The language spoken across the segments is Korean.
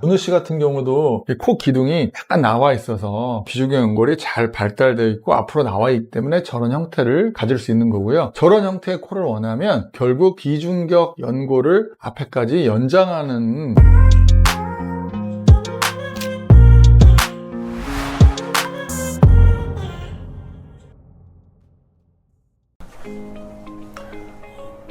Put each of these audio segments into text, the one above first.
은우 씨 같은 경우도 코 기둥이 약간 나와 있어서 비중격 연골이 잘 발달되어 있고 앞으로 나와 있기 때문에 저런 형태를 가질 수 있는 거고요. 저런 형태의 코를 원하면 결국 비중격 연골을 앞에까지 연장하는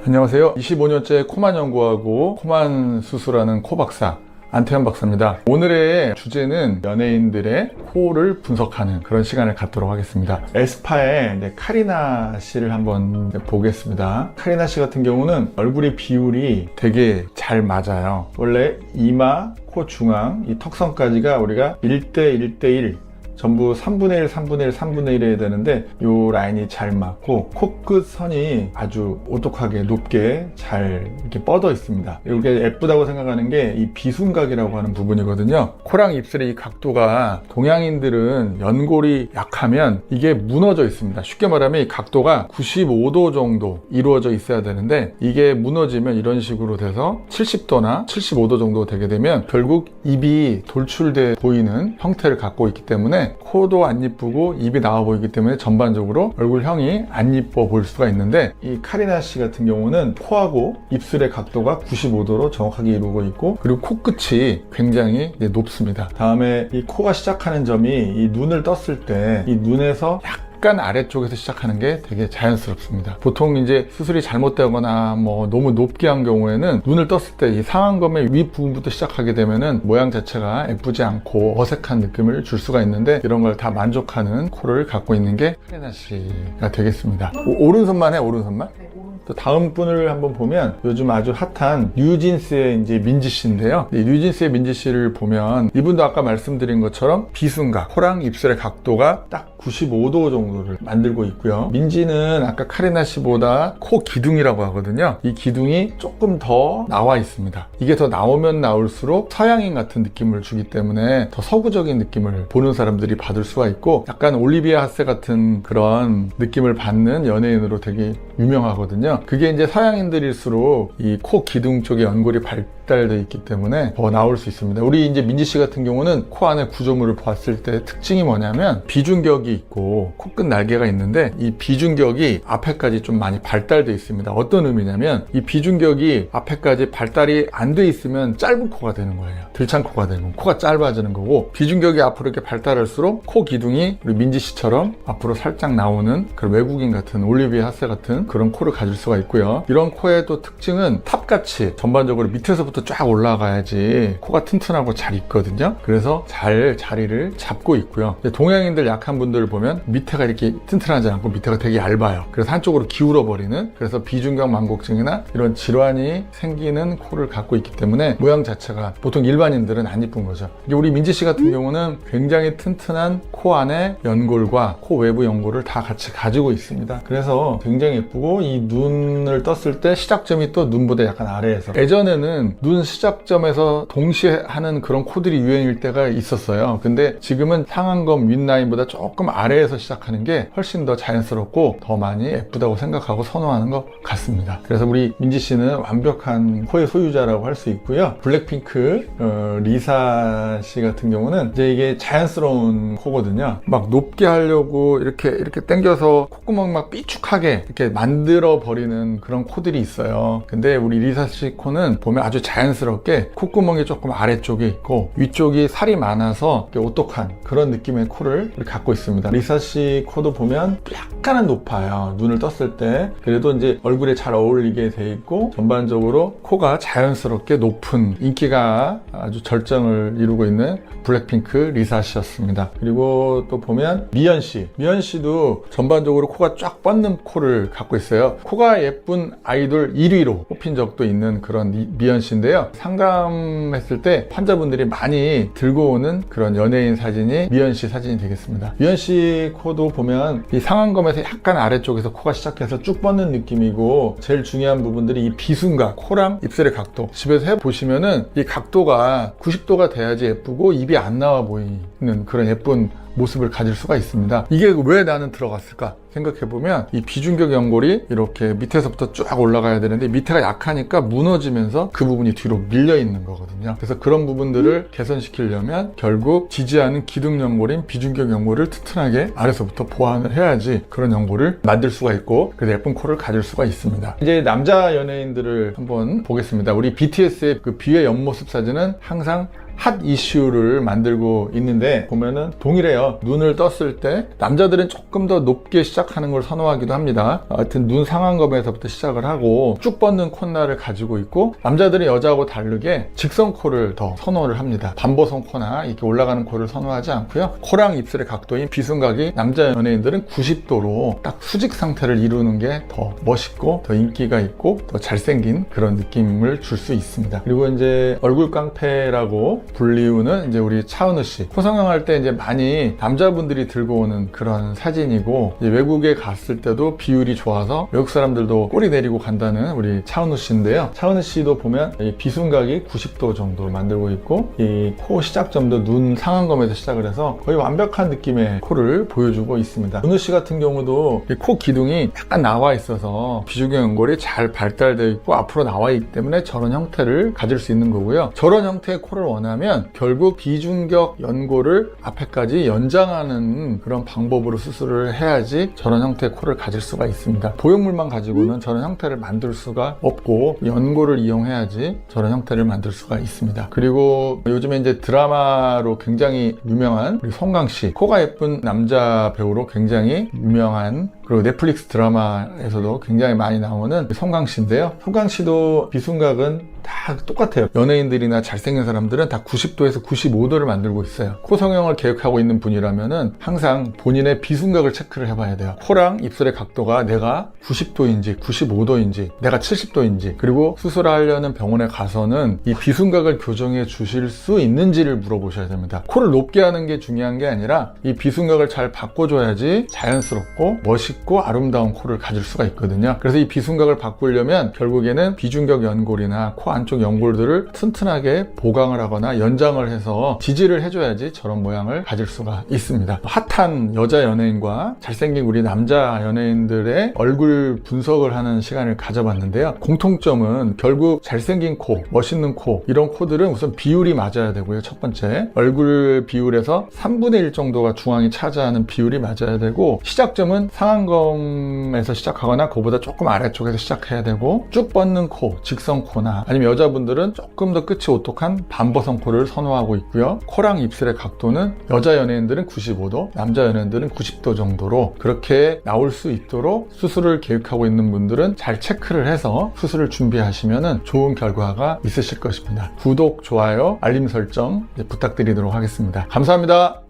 안녕하세요. 25년째 코만 연구하고 코만 수술하는 코박사 안태현 박사입니다. 오늘의 주제는 연예인들의 코를 분석하는 그런 시간을 갖도록 하겠습니다. 에스파의 카리나 씨를 한번 보겠습니다. 카리나 씨 같은 경우는 얼굴의 비율이 되게 잘 맞아요. 원래 이마, 코 중앙, 이 턱선까지가 우리가 1대 1대1 전부 3분의 1, 3분의 1, 3분의 1 해야 되는데 이 라인이 잘 맞고 코끝 선이 아주 오똑하게 높게 잘 이렇게 뻗어 있습니다. 이렇게 예쁘다고 생각하는 게 이 비순각이라고 하는 부분이거든요. 코랑 입술의 이 각도가 동양인들은 연골이 약하면 이게 무너져 있습니다. 쉽게 말하면 이 각도가 95도 정도 이루어져 있어야 되는데 이게 무너지면 이런 식으로 돼서 70도나 75도 정도 되게 되면 결국 입이 돌출돼 보이는 형태를 갖고 있기 때문에 코도 안 이쁘고 입이 나와 보이기 때문에 전반적으로 얼굴형이 안 이뻐 보일 수가 있는데 이 카리나 씨 같은 경우는 코하고 입술의 각도가 95도로 정확하게 이루고 있고 그리고 코끝이 굉장히 높습니다. 다음에 이 코가 시작하는 점이 이 눈을 떴을 때 이 눈에서 약간 아래쪽에서 시작하는 게 되게 자연스럽습니다. 보통 이제 수술이 잘못되거나 너무 높게 한 경우에는 눈을 떴을 때 이 상안검의 윗부분부터 시작하게 되면은 모양 자체가 예쁘지 않고 어색한 느낌을 줄 수가 있는데 이런 걸 다 만족하는 코를 갖고 있는 게 카리나 씨가 되겠습니다. 오른손만 해, 오른손만? 또 다음 분을 한번 보면 요즘 아주 핫한 뉴진스의 이제 민지 씨인데요. 이 뉴진스의 민지 씨를 보면 이분도 아까 말씀드린 것처럼 비순각, 코랑 입술의 각도가 딱 95도 정도를 만들고 있고요. 민지는 아까 카리나 씨보다 코 기둥이라고 하거든요. 이 기둥이 조금 더 나와 있습니다. 이게 더 나오면 나올수록 서양인 같은 느낌을 주기 때문에 더 서구적인 느낌을 보는 사람들이 받을 수가 있고 약간 올리비아 하세 같은 그런 느낌을 받는 연예인으로 되게 유명하거든요. 그게 이제 서양인들일수록 이 코 기둥 쪽에 연골이 발달되어 있기 때문에 더 나올 수 있습니다. 우리 이제 민지 씨 같은 경우는 코 안의 구조물을 봤을 때 특징이 뭐냐면 비중격이 있고 코끝 날개가 있는데 이 비중격이 앞에까지 좀 많이 발달되어 있습니다. 어떤 의미냐면 이 비중격이 앞에까지 발달이 안 돼 있으면 짧은 코가 되는 거예요. 들창 코가 되는 코가 짧아지는 거고 비중격이 앞으로 이렇게 발달할수록 코 기둥이 우리 민지 씨처럼 앞으로 살짝 나오는 그런 외국인 같은 올리비아 하세 같은 그런 코를 가질 수가 있고요. 이런 코의 또 특징은 탑같이 전반적으로 밑에서부터 쫙 올라가야지 코가 튼튼하고 잘 있거든요. 그래서 잘 자리를 잡고 있고요. 동양인들 약한 분들을 보면 밑에가 이렇게 튼튼하지 않고 밑에가 되게 얇아요. 그래서 한쪽으로 기울어 버리는 그래서 비중격 만곡증이나 이런 질환이 생기는 코를 갖고 있기 때문에 모양 자체가 보통 일반인들은 안 이쁜 거죠. 우리 민지 씨 같은 경우는 굉장히 튼튼한 코 안에 연골과 코 외부 연골을 다 같이 가지고 있습니다. 그래서 굉장히 예쁘고 이 눈을 떴을 때 시작점이 또 눈보다 약간 아래에서 예전에는 눈 시작점에서 동시에 하는 그런 코들이 유행일 때가 있었어요. 근데 지금은 상안검 윗라인보다 조금 아래에서 시작하는 게 훨씬 더 자연스럽고 더 많이 예쁘다고 생각하고 선호하는 것 같습니다. 그래서 우리 민지 씨는 완벽한 코의 소유자라고 할 수 있고요. 블랙핑크 리사 씨 같은 경우는 이제 이게 자연스러운 코거든요. 막 높게 하려고 이렇게 당겨서 콧구멍 막 삐죽하게 이렇게 만들어 버리는 그런 코들이 있어요. 근데 우리 리사 씨 코는 보면 아주 자연스럽게 콧구멍이 조금 아래쪽에 있고 위쪽이 살이 많아서 오똑한 그런 느낌의 코를 갖고 있습니다. 리사 씨 코도 보면 약간은 높아요. 눈을 떴을 때. 그래도 이제 얼굴에 잘 어울리게 돼 있고 전반적으로 코가 자연스럽게 높은 인기가 아주 절정을 이루고 있는 블랙핑크 리사 씨였습니다. 그리고 또 보면 미연 씨도 전반적으로 코가 쫙 뻗는 코를 갖고 있어요. 코가 예쁜 아이돌 1위로 뽑힌 적도 있는 그런 미연 씨인데요. 상담했을 때 환자분들이 많이 들고 오는 그런 연예인 사진이 미연 씨 사진이 되겠습니다. 미연 씨 코도 보면 이 상안검에서 약간 아래쪽에서 코가 시작해서 쭉 뻗는 느낌이고 제일 중요한 부분들이 이 비순각, 코랑 입술의 각도. 집에서 해보시면은 이 각도가 90도가 돼야지 예쁘고 입이 안 나와 보이는 그런 예쁜 모습을 가질 수가 있습니다. 이게 왜 나는 들어갔을까 생각해보면 이 비중격 연골이 이렇게 밑에서부터 쫙 올라가야 되는데 밑에가 약하니까 무너지면서 그 부분이 뒤로 밀려 있는 거거든요. 그래서 그런 부분들을 개선시키려면 결국 지지하는 기둥 연골인 비중격 연골을 튼튼하게 아래서부터 보완을 해야지 그런 연골을 만들 수가 있고 그 예쁜 코를 가질 수가 있습니다. 이제 남자 연예인들을 한번 보겠습니다. 우리 BTS의 그 비의 옆모습 사진은 항상 핫 이슈를 만들고 있는데 보면은 동일해요. 눈을 떴을 때 남자들은 조금 더 높게 시작하는 걸 선호하기도 합니다. 하여튼 눈 상안검에서부터 시작을 하고 쭉 뻗는 콧날을 가지고 있고 남자들은 여자하고 다르게 직선 코를 더 선호를 합니다. 반보성 코나 이렇게 올라가는 코를 선호하지 않고요. 코랑 입술의 각도인 비순각이 남자 연예인들은 90도로 딱 수직 상태를 이루는 게 더 멋있고 더 인기가 있고 더 잘생긴 그런 느낌을 줄 수 있습니다. 그리고 이제 얼굴 깡패라고 불리우는 이제 우리 차은우 씨. 코성형할 때 이제 많이 남자분들이 들고 오는 그런 사진이고 이제 외국에 갔을 때도 비율이 좋아서 외국 사람들도 꼬리 내리고 간다는 우리 차은우 씨인데요. 차은우 씨도 보면 이 비순각이 90도 정도로 만들고 있고 이 코 시작점도 눈 상안검에서 시작을 해서 거의 완벽한 느낌의 코를 보여주고 있습니다. 은우 씨 같은 경우도 이 코 기둥이 약간 나와 있어서 비중격 연골이 잘 발달되어 있고 앞으로 나와 있기 때문에 저런 형태를 가질 수 있는 거고요. 저런 형태의 코를 원하면 결국 비중격 연골을 앞에까지 연장하는 그런 방법으로 수술을 해야지 저런 형태의 코를 가질 수가 있습니다. 보형물만 가지고는 저런 형태를 만들 수가 없고 연골을 이용해야지 저런 형태를 만들 수가 있습니다. 그리고 요즘에 이제 드라마로 굉장히 유명한 우리 송강씨, 코가 예쁜 남자 배우로 굉장히 유명한 그리고 넷플릭스 드라마에서도 굉장히 많이 나오는 송강씨인데요. 송강씨도 비순각은 다 똑같아요. 연예인들이나 잘생긴 사람들은 다 90도에서 95도를 만들고 있어요. 코 성형을 계획하고 있는 분이라면은 항상 본인의 비순각을 체크를 해봐야 돼요. 코랑 입술의 각도가 내가 90도인지 95도인지 내가 70도인지 그리고 수술하려는 병원에 가서는 이 비순각을 교정해 주실 수 있는지를 물어보셔야 됩니다. 코를 높게 하는 게 중요한 게 아니라 이 비순각을 잘 바꿔줘야지 자연스럽고 멋있고 아름다운 코를 가질 수가 있거든요. 그래서 이 비순각을 바꾸려면 결국에는 비중격 연골이나 코 안쪽 연골들을 튼튼하게 보강을 하거나 연장을 해서 지지를 해줘야지 저런 모양을 가질 수가 있습니다. 핫한 여자 연예인과 잘생긴 우리 남자 연예인들의 얼굴 분석을 하는 시간을 가져봤는데요. 공통점은 결국 잘생긴 코, 멋있는 코 이런 코들은 우선 비율이 맞아야 되고요. 첫 번째 얼굴 비율에서 3분의 1 정도가 중앙이 차지하는 비율이 맞아야 되고 시작점은 상안검에서 시작하거나 그보다 조금 아래쪽에서 시작해야 되고 쭉 뻗는 코, 직선 코나 아니면 여자분들은 조금 더 끝이 오똑한 반보성 코를 선호하고 있고요. 코랑 입술의 각도는 여자 연예인들은 95도, 남자 연예인들은 90도 정도로 그렇게 나올 수 있도록 수술을 계획하고 있는 분들은 잘 체크를 해서 수술을 준비하시면 좋은 결과가 있으실 것입니다. 구독, 좋아요, 알림 설정 부탁드리도록 하겠습니다. 감사합니다.